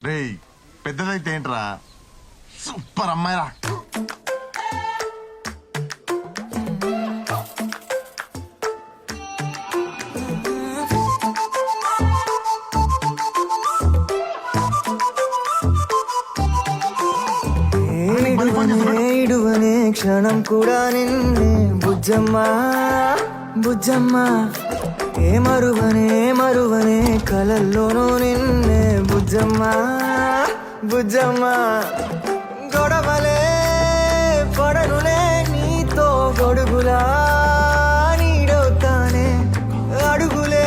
రేయ్ పెద్దదైతే ఏంట్రా సూపర్ అమ్మాయిరా. ఇడువనే క్షణం కూడా నిన్నే బుజ్జమ్మా బుజ్జమ్మా ఏ మరువనే కలల్లోనూ నిన్నే బుజ్జమ్మా బుజ్జమ్మా గొడవలే పడనులే నీతో గొడుగులా నీడవుతానే అడుగులే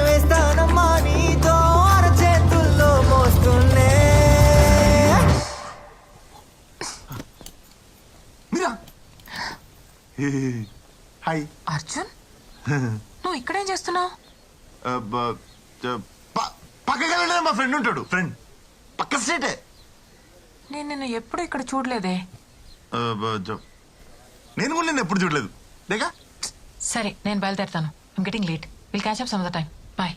వేస్తానమ్మా నీతో అరచేతుల్లో మోస్తున్నే. హాయ్ అర్జున్ నువ్వు ఇక్కడేం చేస్తున్నావు? పక్కకెళ్ళనే మా ఫ్రెండ్ ఉంటాడు. ఫ్రెండ్ పక్క స్ట్రీటే. నేను నిన్ను ఎప్పుడు ఇక్కడ చూడలేదే. నేను కూడా నిన్ను ఎప్పుడు చూడలేదు. దేగా సరే నేను బయలుదేరుతాను. I'm getting late. Will catch up some other time. Bye.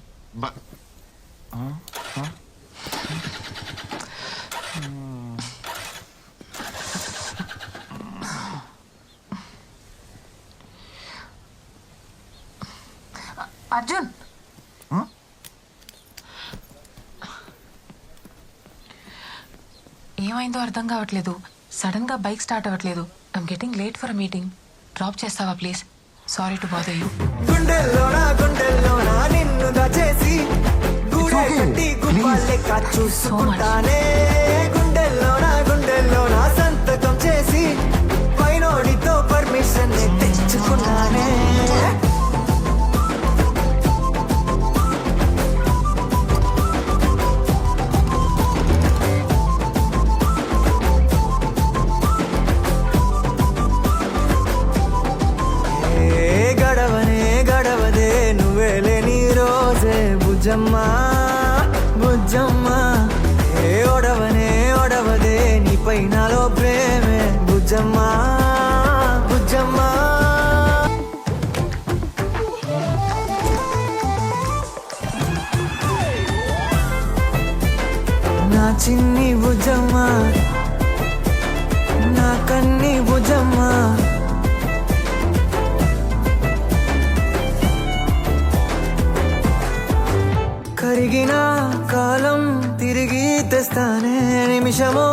Arjun ఏమైందో అర్థం కావట్లేదు. సడన్ గా బైక్ స్టార్ట్ అవ్వట్లేదు. I'm getting late for meeting. Drop చేస్తావా please? Sorry to bother you. గుండెల్లోనా నిన్ను దాచేసి గూడే కట్టి గుప్పాలెక్క చూసుకుంటానే. గుండెల్లోనా సంతకం చేసి పైనోడితో పర్మిషన్ తెచ్చుకున్నానే. గడవదే నువ్వే లేని రోజే బుజ్జమ్మా బుజ్జమ్మా ఏ ఒడవదే నీపై నాలో ప్రేమే బుజ్జమ్మా బుజ్జమ్మా. నా చిన్ని బుజ్జమ్మా నా కన్ని బుజ్జమ్మా కరిగిన కాలం తిరిగి తెస్తానే. నిమిషమో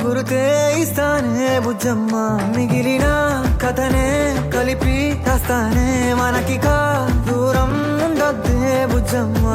గురుతే ఇస్తానే బుజ్జమ్మ. మిగిలిన కథనే కలిపి రాస్తానే. మనకిక దూరం ఉండొద్దే బుజ్జమ్మ.